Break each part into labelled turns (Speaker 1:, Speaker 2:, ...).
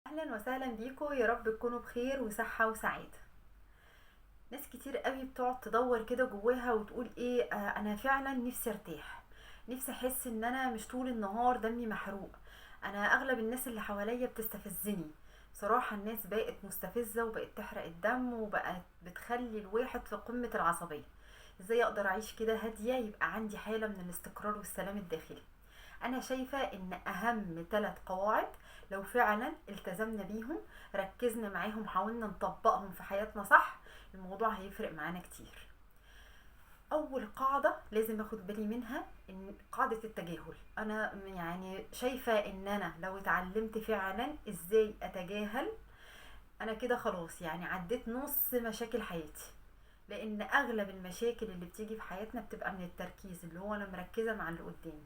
Speaker 1: اهلا وسهلا بيكم، يا رب تكونوا بخير وصحة وسعادة. ناس كتير قوي بتقعد تدور كده جواها وتقول ايه، انا فعلا نفسي ارتاح. نفسي احس ان انا مش طول النهار دمي محروق. انا اغلب الناس اللي حواليا بتستفزني. بصراحة الناس بقت مستفزة وبقت تحرق الدم وبقت بتخلي الواحد في قمة العصبية. ازاي اقدر اعيش كده هادية يبقى عندي حالة من الاستقرار والسلام الداخلي؟ انا شايفة ان اهم 3 قواعد لو فعلا التزمنا بيهم، ركزنا معاهم، حاولنا نطبقهم في حياتنا صح، الموضوع هيفرق معانا كتير. اول قاعدة لازم اخد بالي منها ان قاعدة التجاهل. انا يعني شايفة ان انا لو اتعلمت فعلا ازاي اتجاهل، انا كده خلاص يعني عديت نص مشاكل حياتي. لان اغلب المشاكل اللي بتيجي في حياتنا بتبقى من التركيز، اللي هو انا مركزة مع اللي قدامي.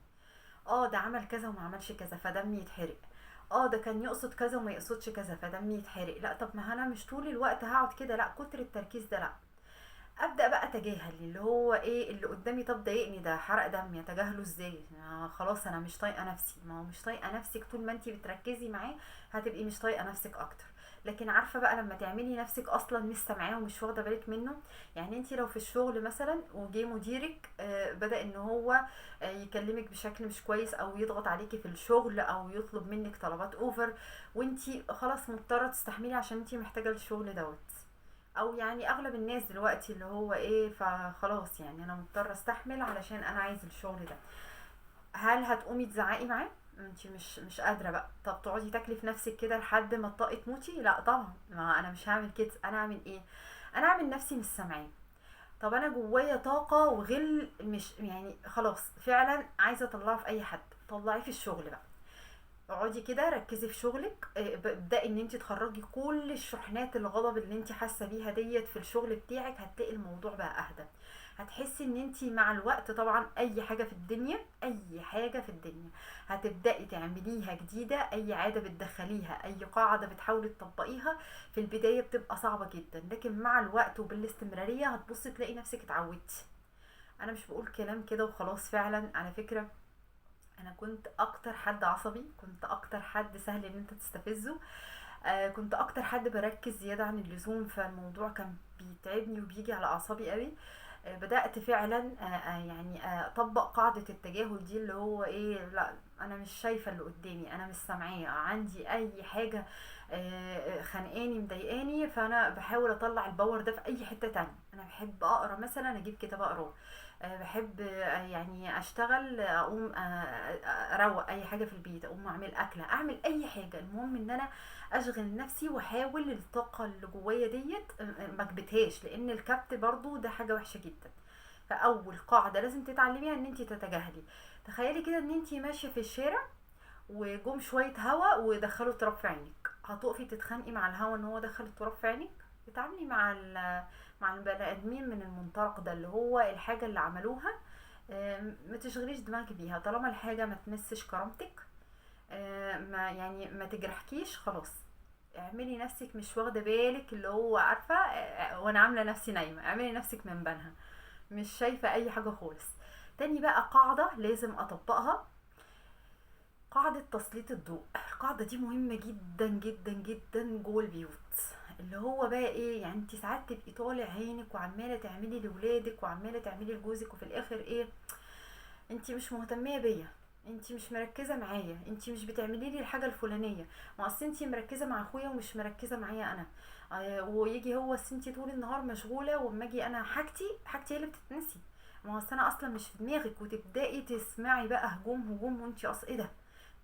Speaker 1: ده عمل كذا وما عملش كذا فدمي يتحرق. ده كان يقصد كذا وما يقصدش كذا فدمي يتحرق. لا، طب ما انا مش طول الوقت هقعد كده، لا كتر التركيز ده لا. ابدا بقى اتجاهل اللي هو ايه اللي قدامي. طب ضايقني ده، حرق دمي، اتجاهله ازاي؟ خلاص انا مش طايقه نفسي. ما هو مش طايقه نفسك طول ما انتي بتركزي معاه هتبقي مش طايقه نفسك اكتر. لكن عارفه بقى لما تعملي نفسك اصلا مش سامعاه ومش واخده بالك منه. يعني انتي لو في الشغل مثلا وجي مديرك بدا ان هو يكلمك بشكل مش كويس او يضغط عليكي في الشغل او يطلب منك طلبات اوفر، وانتي خلاص مضطره تستحملي عشان انتي محتاجه الشغل دوت. او يعني اغلب الناس دلوقتي اللي هو ايه، فخلاص يعني انا مضطره استحمل علشان انا عايز الشغل ده. هل هتقومي تزعقي معاه؟ انت مش قادره بقى. طب تقعدي تاكلي في نفسك كده لحد ما تطقي تموتي؟ لا طبعا، ما انا مش هعمل كده. انا اعمل ايه؟ انا اعمل نفسي مش سامعاه. طب انا جوايا طاقه وغل، مش يعني خلاص فعلا عايزه اطلعه في اي حد، طلعيه في الشغل بقى. اقعدي كده ركزي في شغلك، ابدأي ان انت تخرجي كل الشحنات الغضب اللي انت حاسه بيها ديت في الشغل بتاعك، هتلاقي الموضوع بقى اهدى. هتحسي ان انت مع الوقت طبعا اي حاجه في الدنيا، اي حاجه في الدنيا هتبدأي تعمليها جديده، اي عاده بتدخليها، اي قاعده بتحاولي تطبقيها، في البدايه بتبقى صعبه جدا، لكن مع الوقت وبالاستمراريه هتبصي تلاقي نفسك اتعودتي. انا مش بقول كلام كده وخلاص، فعلا على فكره انا كنت اكتر حد عصبي، كنت اكتر حد سهل ان انت تستفزه. كنت اكتر حد بركز زيادة عن اللزوم، فالموضوع كان بيتعبني وبيجي على اعصابي قوي. بدأت فعلا يعني اطبق قاعدة التجاهل دي، اللي هو ايه، لا انا مش شايفة اللي قدامي، انا مش سامعاه، عندي اي حاجة خانقاني مضايقاني، فانا بحاول اطلع الباور ده في اي حتة تانية. انا بحب اقرا مثلا، اجيب كتاب اقراه. بحب يعني اشتغل، اقوم اروق اي حاجه في البيت، اقوم اعمل اكله، اعمل اي حاجه، المهم ان انا اشغل نفسي واحاول الطاقه اللي جوايا ديت ما اكبتهاش، لان الكبت برضو ده حاجه وحشه جدا. فاول قاعده لازم تتعلميها ان انت تتجاهلي. تخيلي كده ان انت ماشيه في الشارع وجم شويه هوا ودخلوا تراب في عينك، هتقفي تتخانقي مع الهوا ان هو دخل التراب في عينك؟ اتعاملي مع البني ادمين من المنطلق ده، اللي هو الحاجه اللي عملوها ما تشغليش دماغك بيها، طالما الحاجه ما تمسش كرامتك، ما يعني ما تجرحكيش، خلاص اعملي نفسك مش واخده بالك، اللي هو عارفه وانا عامله نفسي نايمه، اعملي نفسك من بنها مش شايفه اي حاجه خالص. تاني بقى قاعده لازم اطبقها، قاعدة تسليط الضوء. القاعدة دي مهمة جدا جدا جدا جوه البيوت. اللي هو بقى ايه، يعني انت ساعات تبقي طالع عينك وعمالة تعملي لولادك وعمالة تعملي لجوزك، وفي الاخر ايه؟ انت مش مهتمية بيا، انت مش مركزة معايا، انت مش بتعملي لي الحاجة الفلانية. ما اصل انت مركزة مع اخويا ومش مركزة معايا انا. ويجي هو اصل انت طول النهار مشغولة، واما اجي انا حاجتي هي اللي بتتنسي. ما هو اصل انا اصلا مش في دماغك، وتبدأي تسمعي بقى هجوم هجوم، وانت اصل ايه ده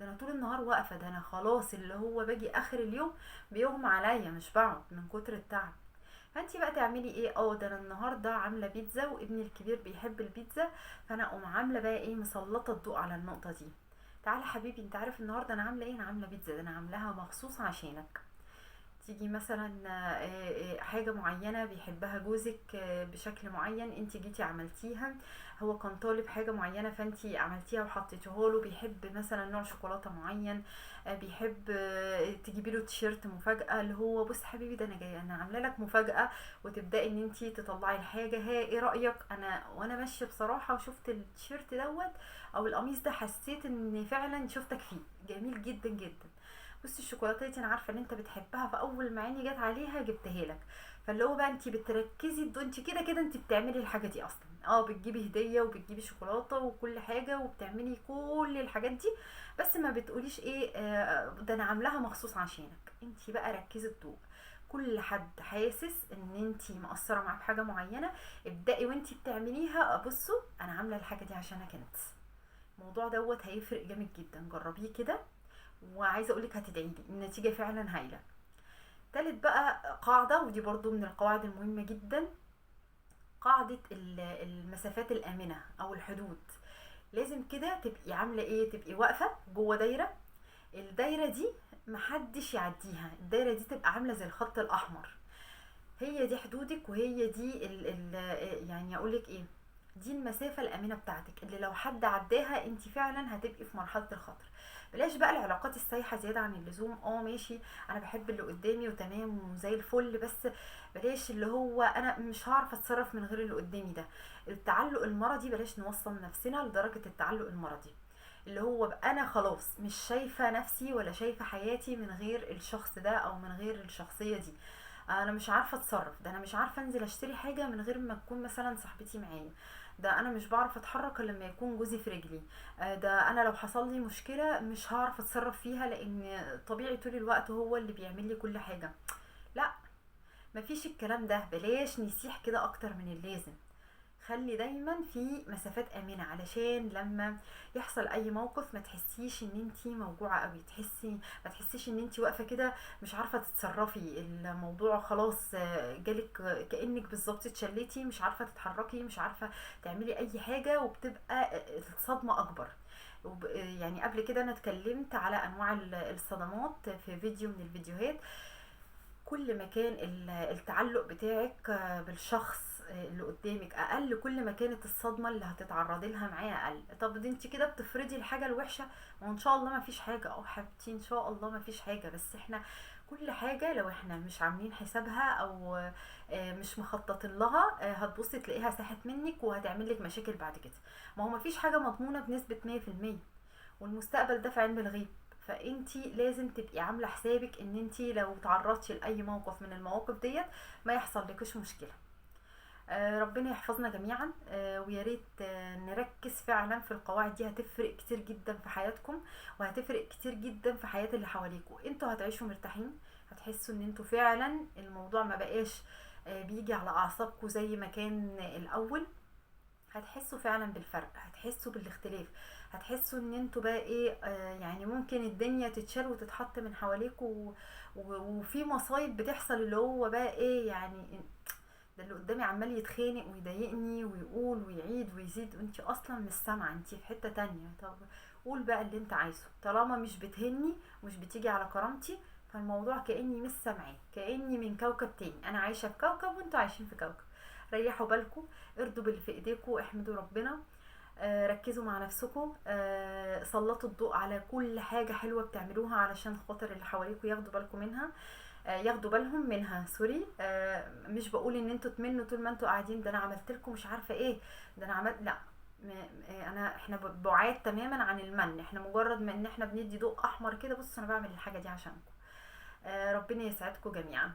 Speaker 1: انا طول النهار واقفه، ده انا خلاص اللي هو باجي اخر اليوم بيغمى عليا، مش بقعد من كتر التعب. فانتي بقى تعملي ايه؟ ده انا النهارده عامله بيتزا وابني الكبير بيحب البيتزا، فانا اقوم عامله بقى ايه، مسلطه الضوء على النقطه دي. تعالى حبيبي، انت عارف النهارده انا عامله ايه؟ انا عامله بيتزا، ده انا عاملاها مخصوص عشانك. تيجي مثلا حاجة معينة بيحبها جوزك بشكل معين، انت جيتي عملتيها. هو كان طالب حاجة معينة فانت عملتيها وحطيتيها له. بيحب مثلا نوع شوكولاتة معين، بيحب تجيبي له تيشيرت مفاجأة، اللي هو بص حبيبي ده انا جايه انا عامله لك مفاجأة. وتبدأي ان انت تطلعي الحاجة، ها ايه رأيك؟ انا وانا ماشية بصراحة وشفت التيشيرت دوت او القميص ده، حسيت ان فعلا شفتك فيه جميل جدا جدا. بصي الشوكولاته دي انا عارفه ان انت بتحبها، فاول ما عيني جت عليها جبتها لك. فاللي هو بقى انت بتركزي، انت كده كده انت بتعملي الحاجه دي اصلا، بتجيبي هديه وبتجيبي شوكولاته وكل حاجه وبتعملي كل الحاجات دي، بس ما بتقوليش ايه ده انا عاملاها مخصوص عشانك. انت بقى ركزي الضوء. كل حد حاسس ان انت مقصره معاه في حاجه معينه، ابدأي وانت بتعمليها بصوا انا عامله الحاجه دي عشانك انت. الموضوع دوت هيفرق جامد جدا، جربيه كده، وعايزه اقولك هتدعيلي، النتيجه فعلا هايله. تالت بقى قاعده، ودي برضو من القواعد المهمه جدا، قاعده المسافات الامنه او الحدود. لازم كده تبقي عامله ايه، تبقي واقفه جوه دايره، الدايره دي محدش يعديها، الدايره دي تبقى عامله زي الخط الاحمر. هي دي حدودك، وهي دي يعني اقولك ايه، دي المسافة الآمنة بتاعتك اللي لو حد عداها انت فعلا هتبقي في مرحلة الخطر. بلاش بقى العلاقات السايحة زيادة عن اللزوم. ماشي، انا بحب اللي قدامي وتمام وزي الفل، بس بلاش اللي هو انا مش هعرف اتصرف من غير اللي قدامي ده. التعلق المرضي بلاش نوصل نفسنا لدرجة التعلق المرضي، اللي هو بقى انا خلاص مش شايفة نفسي ولا شايفة حياتي من غير الشخص ده او من غير الشخصية دي. انا مش عارفه اتصرف، ده انا مش عارفه انزل اشتري حاجه من غير ما تكون مثلا صاحبتي معايا، ده انا مش بعرف اتحرك الا لما يكون جوزي في رجلي، ده انا لو حصل لي مشكله مش هعرف اتصرف فيها لان طبيعي طول الوقت هو اللي بيعمل لي كل حاجه. لا، مفيش الكلام ده، بلاش نسيح كده اكتر من اللازم. خلي دايما في مسافات امنه علشان لما يحصل اي موقف ما تحسيش ان انتي موجوعه قوي، ما تحسيش ان انتي واقفه كده مش عارفه تتصرفي، الموضوع خلاص جالك كانك بالظبط اتشلتي، مش عارفه تتحركي، مش عارفه تعملي اي حاجه، وبتبقى الصدمه اكبر. يعني قبل كده انا اتكلمت على انواع الصدمات في فيديو من الفيديوهات. كل ما كان التعلق بتاعك بالشخص اللي قدامك اقل، كل ما كانت الصدمه اللي هتتعرضي لها معاه اقل. طب دي انت كده بتفرضي الحاجه الوحشه، وان شاء الله ما فيش حاجه، حبيبتي ان شاء الله ما فيش حاجه، بس احنا كل حاجه لو احنا مش عاملين حسابها او مش مخططين لها هتبصي تلاقيها ساحت منك وهتعمل لك مشاكل بعد كده. ما هو ما فيش حاجه مضمونه بنسبه 100%، والمستقبل ده في علم الغيب. فانتي لازم تبقي عامله حسابك ان انتي لو تعرضتي لاي موقف من المواقف ديت ما يحصل لكش مشكله. ربنا يحفظنا جميعا، ويا ريت نركز فعلا في القواعد دي، هتفرق كتير جدا في حياتكم، وهتفرق كتير جدا في حياة اللي حواليكم. انتوا هتعيشوا مرتاحين، هتحسوا ان انتوا فعلا الموضوع ما بقاش بيجي على اعصابكم زي ما كان الاول. هتحسوا فعلا بالفرق، هتحسوا بالاختلاف، هتحسوا ان انتوا بقى ايه يعني ممكن الدنيا تتشال وتتحط من حواليكوا وفي مصايب بتحصل اللي هو بقى ايه يعني، ده اللي قدامي عمال يتخانق ويضايقني ويقول ويعيد ويزيد وانت اصلا مش سامعه، انت في حته تانية. طب قول بقى اللي انت عايزه، طالما مش بتهني ومش بتيجي على كرامتي، فالموضوع كاني مش سامعاه، كاني من كوكب تاني، انا عايشه في كوكب وانتوا عايشين في كوكب. ريحوا بالكم، ارضوا باللي في ايديكم، احمدوا ربنا، ركزوا مع نفسكم، سلطوا الضوء على كل حاجه حلوه بتعملوها علشان خاطر اللي حواليكم ياخدوا بالكم منها، ياخدوا بالهم منها. سوري، مش بقول ان انتوا تمنوا طول ما انتوا قاعدين، ده انا عملت لكم مش عارفه ايه، ده انا عملت، لا، احنا بعاد تماما عن المن، احنا مجرد ما ان احنا بندي ضوء احمر كده، بصوا انا بعمل الحاجه دي عشانكم. ربنا يسعدكم جميعا.